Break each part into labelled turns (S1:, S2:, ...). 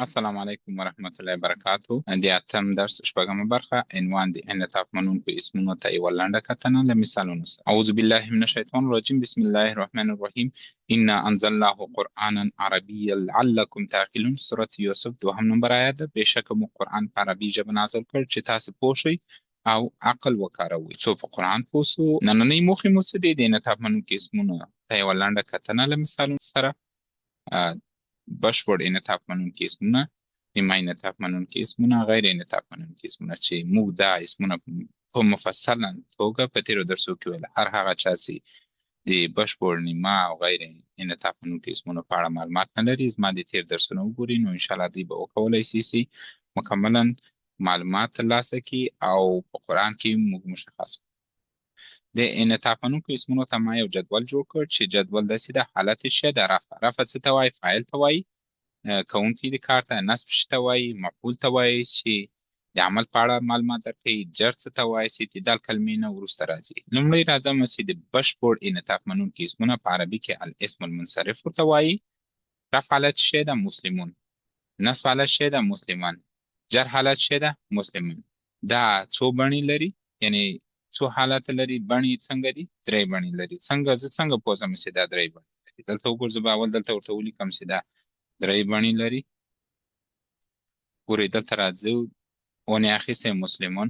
S1: السلام علیکم ورحمت الله وبرکاتو. د اتم درس شپږمه برخه عنوان د انعطاف منونکو اسمونو ته یوه لنډه کتنه له مثالونو سره. اعوذ بالله من الشیطان الرجیم. بسم الله الرحمن الرحیم. انا انزلناه قرآنا عربیا لعلکم تعقلون. سورة یوسف دوهم نمبر آیت ده. بېشکه موږ قرآن په عربي ژبه نازل کړ چې تاسو پوه شئ او عقل وکاروئ. څو په قرآن پوه سو. نننۍ موخې مو څه دي؟ د انعطاف منونکو اسمونو ته یوه لنډه کتنه له مثالونو سره. بشپړ انعطاف منونکي اسمونه، نیمه انعطاف منونکي اسمونه، غیر انعطاف منونکي اسمونه چې موږ دا اسمونه په مفصلا توګه په تېرو درسو کې ویل. هر هغه چا چې د بشپړ، نیمه او غیر انعطاف منونکي اسمونو په اړه معلومات نه لري، زما د تېر درسونه وګوري، نو انشاءالله دوی به وکولی سي مکملا معلومات ترلاسه کړي او په قرآن کې موږ مشخص کړو. د انعطاف منونکو اسمونو ته ما یو جدول جوړ کړ چې جدول داسې ده. حالت شه د رفع څه ته وایي؟ فاعل ته وایي. کوونکی د کار ته نصب ته وایي. مفعول ته وایي چې د عمل په اړه معلومات درکوي. جر څه ته وایي چې د کلمې نه وروسته راځي. لومړی راځم چې د بشپړ انعطاف منونکي اسمونه په عربي کې الاسم المنصرف ورته وایي. رفع حالت شه ده مسلمون، نصب حالت شه ده مسلمان، جر حالت شه ده مسلمون. دا څو بڼې لري؟ یعنی څو حالت لري؟ بڼې څنګه دي؟ درې بڼې لري. زه څنګه پوه شم چې دا درې بڼې لري؟ دلته وګورئ، زه به اول دلته ورته ولیکم چې دا درې بڼې لري. ګورئ دلته راځو، اونې اخیستی مسلمون،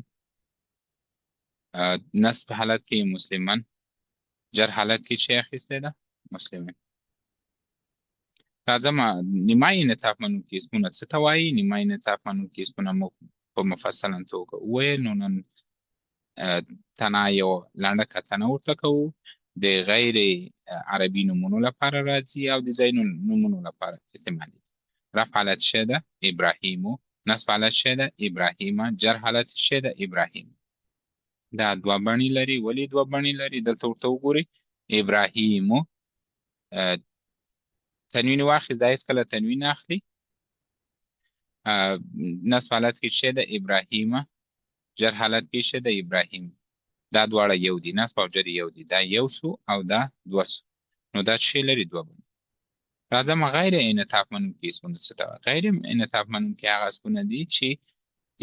S1: نصب حالت کې مسلمان، جر حالت کې چې اخیستی ده مسلمون. راځم نیمه انعطاف منونکي اسمونه څه ته وایي؟ نیمه انعطاف منونکي اسمونه موږ په مفصلا توګه وویل، نو نن تنها یو لنډه کتنه ورته کوو. د غیر عربي نومونو لپاره راځي او د ځایي نومونو لپاره احتمالي. رفع حالت شه ده ابراهیمو، نصب حالت شه ده ابراهیمه، جر حالت شه ده ابراهیم. دا دوه بڼې لري. ولې دوه بڼې لري؟ دلته ورته وګورئ. ابراهیمو تنوین واخلي، دا هېڅکله تنوین اخلي. نصب حالت کې شه ده ابراهیمه، جر حالت کې شه ده ابراهیم. دا دواړه یو دي، نصب او جر یو دي. دا یو سو او دا دوه سو، نو دا څه لري؟ دوه بڼې. راځم غیر انعطاف منونکي اسمونه څه ته وایي؟ غیر انعطاف منونکي هغه اسمونه دي چې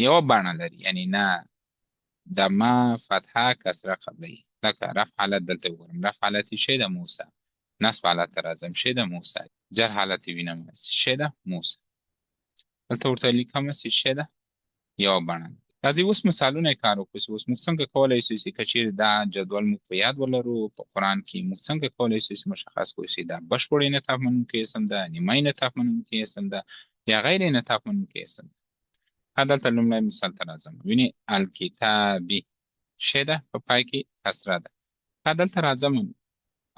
S1: یوه بڼه لري، یعنی نه دمه، فتحه، کسره قبلوي. لکه رفع حالت دلته وګورم، رفع حالت شه ده موسی، نصب حالت ته راځم شه ده موسی، جر حالت وینم شه ده موسی. دلته ورته لیکم چې شه ده یوه بڼه. راځئ اوس مثالونه یې کار وکړو چې اوس موږ څنګه کولی شو چې که چیرې دا جدول موږ په یاد ولرو په قرآن کې، موږ څنګه کولی شو چې مشخص کړو چې دا بشپړ انعطاف منونکی اسم ده، نیمه انعطاف منونکی اسم ده یا غیر انعطاف منونکی اسم ده. دلته لومړی مثال ته راځم. وینې الکتابي شه ده په پای کې کسره ده. دلته راځم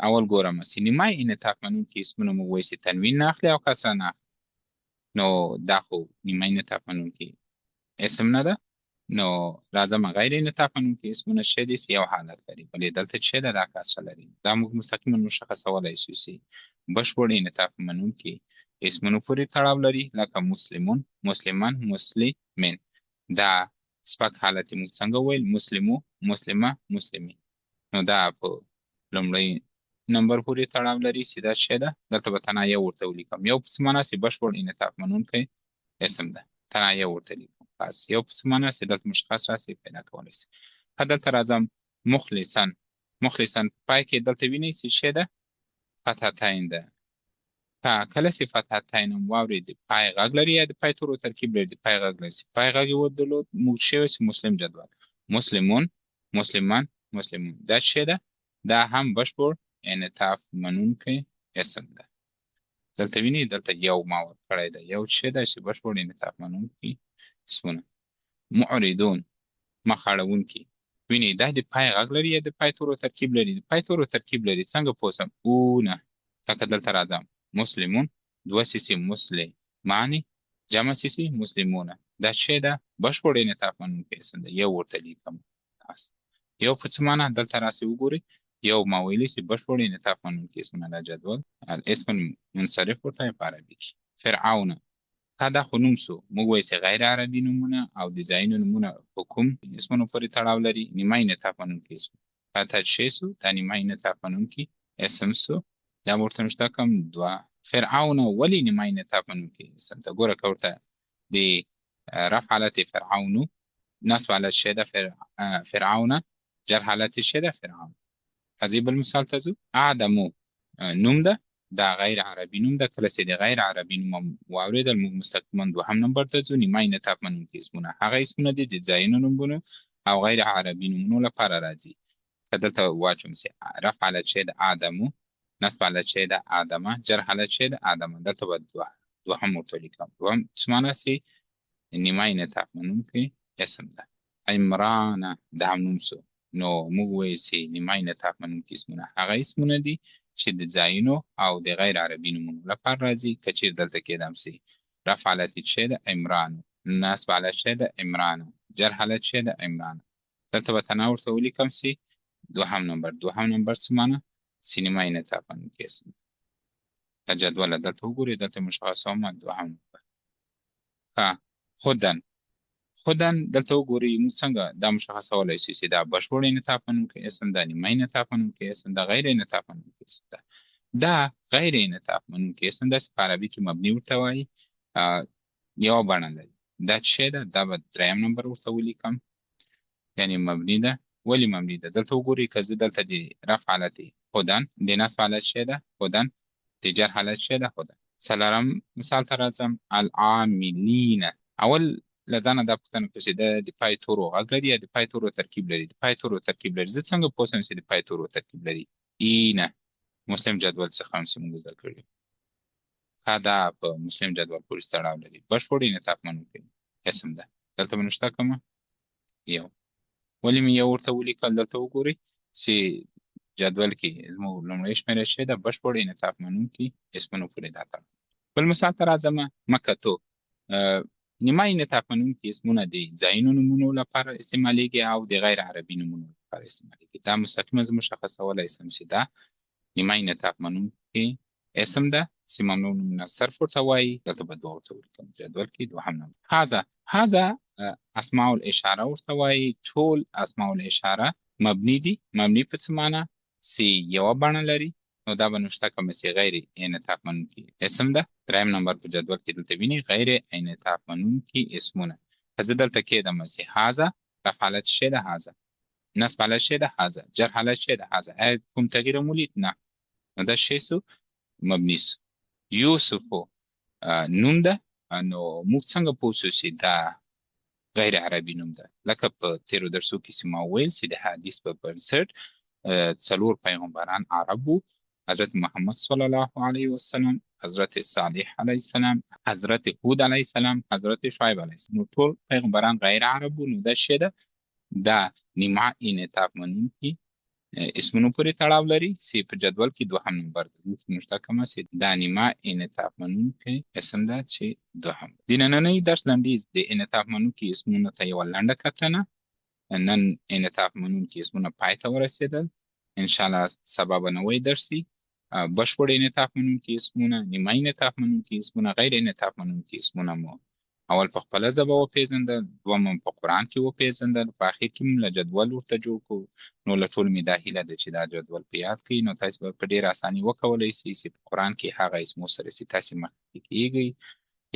S1: اول ګورم چې نیمه انعطاف منونکي اسمونه موږ وایي چې تنوین نه اخلي او کسره نه اخلي، نو دا خو نیمه انعطاف منونکی اسم نه ده. نو راځم غیر انعطاف منونکي اسمونه شه دي چې یو حالت لري، بلې دلته شه ده دا کسره لري. دا موږ مستقیما مشخصولی شو چې بشپړ انعطاف منونکي اسمونو پورې تړاو لري، لکه مسلمون، مسلمان، مسلمین. دا صفت حالت موږ څنګه ویل؟ مسلمو، مسلمه، مسلمین. نو دا په لومړی نمبر پورې تړاو لري چې دا شه ده. دلته به تنها یو ورته ولیکم. یو په څه معنا چې بشپړ انعطاف منونکی اسم ده، تنها یو ورته لیکم. پس یو په څه معنا چې دلته مشخص راسي پیدا کولی شي. دلته راځم مخلصن، مخلصن پای کې دلته وینئ چې شه ده فتحتین ده. کله چې فتحتین هم واورئ د پای غږ لري یا د پای تورو ترکیب لري؟ د پای غږ لري. پای غږ یې ودرلود، موږ شوی چې مسلم جدول، مسلمون، مسلمان، مسلمون. دا شه ده، دا هم بشپړ انعطاف منونکی اسم ده. دلته وینئ دلته یو ما ورکړی ده، یو شه ده چې بشپړ انعطاف منونکی اسمونه. معرضون مخ اړوونکي، وینئ دا د پای غږ لري یا د پای تورو ترکیب لري؟ د پای تورو ترکیب لري. څنګه پوه شم؟ اونه لکه دلته راځم مسلمون، دوه سیسې مسلمانې، جمع سیسې مسلمونه. دا شه ده بشپړ انعطاف منونکی اسم ده. یو ورته لیکم. یو په څه معنا؟ دلته راسئ وګورئ. یو ما ویلي چې بشپړ انعطاف منونکي اسمونه دا جدول الاسم منصرف ورته په عربي کې. فرعون دا خو نوم سو، موږ وایو چې غیر عربي نومونه او د ځایونو نومونه په کوم اسمونو پورې تړاو لري؟ نیمه انعطاف منونکي اسم. دا تجشی سو، دا نیمه انعطاف منونکي اسم سو. دا ورته نشته کم دوه فرعون ولې نیمه انعطاف منونکی اسم ده؟ ګوره که ورته د رفع حالت فرعون، نصب حالت شی ده فرعون، جر حالت شی ده فرعون. از این بل مثال ته ځو. آدمو نوم ده، دا غیر عربي نوم ده. کله چې د غیر عربي نوم واورېدل موږ مستقیما دوهم نمبر ته ځو. نیمه انعطاف منونکي اسمونه هغه اسمونه دي د ځایونو نومونو او غیر عربي نومونو لپاره راځي. که دلته واچوم چې رفع حالت شی ده آدمو، نصب حالت شی ده آدمه، جر حالت شی ده آدمه. دلته به دوهم ورته لیکم. دوهم څه معنی سي؟ نیمه انعطاف منونکی اسم ده. عمران دا هم نوم سو. نو موږ وایو چې نیمه انعطاف منونکي اسمونه هغه اسمونه دي چې د ځایونو او د غیر عربي نومونو لپاره راځي. که چیرې دلته کېدم سي رفع حالت شی ده عمران، نصب حالت شی ده عمران، جر حالت شی ده عمران. دلته به تنه ورته ولیکم سي دوهم نمبر څه معنی؟ چې نیمه انعطاف منونکي اسم ده. که جدول دلته وګورئ دلته مشخصه هم دوهم نمبر. خودن دلته وګورئ موږ څنګه دا مشخصولی شو چې دا بشپړ انعطاف منونکی اسم ده، نیمه انعطاف منونکی اسم ده، غیر انعطاف منونکی اسم ده. دا غیر انعطاف منونکی اسم ده چې په عربي کې مبني ورته وایي، یوه بڼه لري. دا څه شی ده؟ دا به دریم نمبر ورته ولیکم، یعنې مبني ده. ولې مبني ده؟ دلته وګورئ که زه دلته د رفع حالت هدن، د نصب حالت شی ده هدن، د جر حالت شی ده هدن. څلورم مثال ته راځم. العاملین. اول له ځانه دا پوښتنه وکړه چې د پای تورو غږ لري یا د پای تورو ترکیب لري؟ د پای تورو ترکیب لري. زه څنګه پوه شم چې د پای تورو ترکیب لري؟ اینه مسلم جدول څخه هم چې موږ زده کړي دا په مسلم جدول پورې تړاو لري. بشپړ انعطاف منونکی اسم ده. دلته به نشته کومه یو. ولې مې یو ورته ولیکل؟ دلته وګورئ چې جدول کې زموږ لومړی شمېره شی ده بشپړ انعطاف منونکي اسمونو پورې دا تړاو. بل مثال ته راځم. مکتو نیمه انعطاف منونکي اسمونه د ځایونو نومونو لپاره استعمالیږي او د غیر عربي نومونو لپاره استعمالیږي. دا مستقیما زه مشخصولی شم چې دا نیمه انعطاف منونکي اسم ده چې ممنوع من الصرف ورته وایي. دلته به دوه ورته ولیکم جدول کې دوهم نمبر. هذا اسماء الاشاره ورته وایي. ټول اسماء الاشاره مبني دي. مبني په څه معنی؟ چې یوه بڼه لري. نو دا به نشته کومه چې غیر انعطاف منونکي اسم ده. دریم نمبر په جدول کې دلته ویني غیر انعطاف منونکي اسمونه. که زه دلته کېدم چې هذا رفع حالت شی ده هذا، نصب حالت شی ده هذا، جر حالت شی ده هذا. ایا کوم تغییر مو لید؟ نه. نو دا شی سو مبني سو. یوسفو نوم ده. نو موږ څنګه پوه شو چې دا غیر عربي نوم ده؟ لکه په تیرو درسو کې چې ما وویل چې د حدیث په بنسټ څلور پیغمبران عرب وو. حضرت محمد صلی الله علیه وسلم، حضرت صالح علیه السلام، حضرت هود علیه السلام، حضرت شعیب علیه السلام. نو ټول پیغمبران غیر عرب وو. نو دا شی ده دا نیمه انعطاف منونکي اسمونو پورې تړاو لري چې په جدول کې دوهم نمبر ده. دلته نشته کومه چې دا نیمه انعطاف منونکی اسم ده چې دوهم. د نننۍ درس لنډیز د انعطاف منونکي اسمونو ته یوه لنډه کتنه. نن انعطاف منونکي اسمونه پای ته ورسېدل. انشاءالله سبا به نوی درس وي. بشپړ انعطاف منونکي اسمونه، نیمه انعطاف منونکي اسمونه، غیر انعطاف منونکي اسمونه مو اول په خپله ژبه وپېژندل، دویم په قرآن کې وپېژندل، په اخر کې مو له جدول ورته جوړ کړو. نو له ټولو مې دا هیله ده چې دا جدول په یاد کړئ. نو تاسو به په ډېره اساني وکولی شئ چې په قرآن کې هغه اسمو سره چې تاسې مخکې کېږئ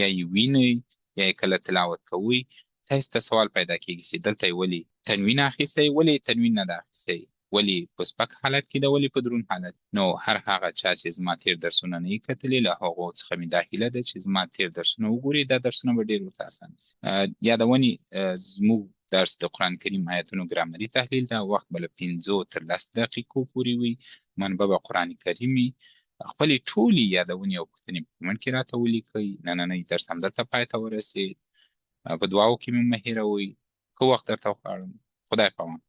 S1: یا یې وینئ یا یې کله تلاوت کوئ، تاسو ته سوال پیدا کېږي چې دلته یې ولې تنوین اخیستی، ولې یې تنوین نه ده اخیستی، ولې په سپک حالت کې ده، ولې په دروند حالت. نو هر هغه چا چې زما تېر درسونه نه یې کتلي له هغو څخه مې دا هیله ده چې زما تېر درسونه وګوري. دا درسونه به ډېر ورته اسانه شي. یادونې زموږ درس د قرآن کریم آیتونو ګرامري تحلیل ده. وخت به له 5 تر 10 دقیقو پورې وي. منبع به قرآن کریم وي. خپلې ټولې یادونې او پوښتنې په کمنټ کې راته ولیکئ. نننی درس همدلته پای ته ورسېد. په دعاو کې مې مه هېروئ. ښه وخت درته وغواړم. خدای پامان.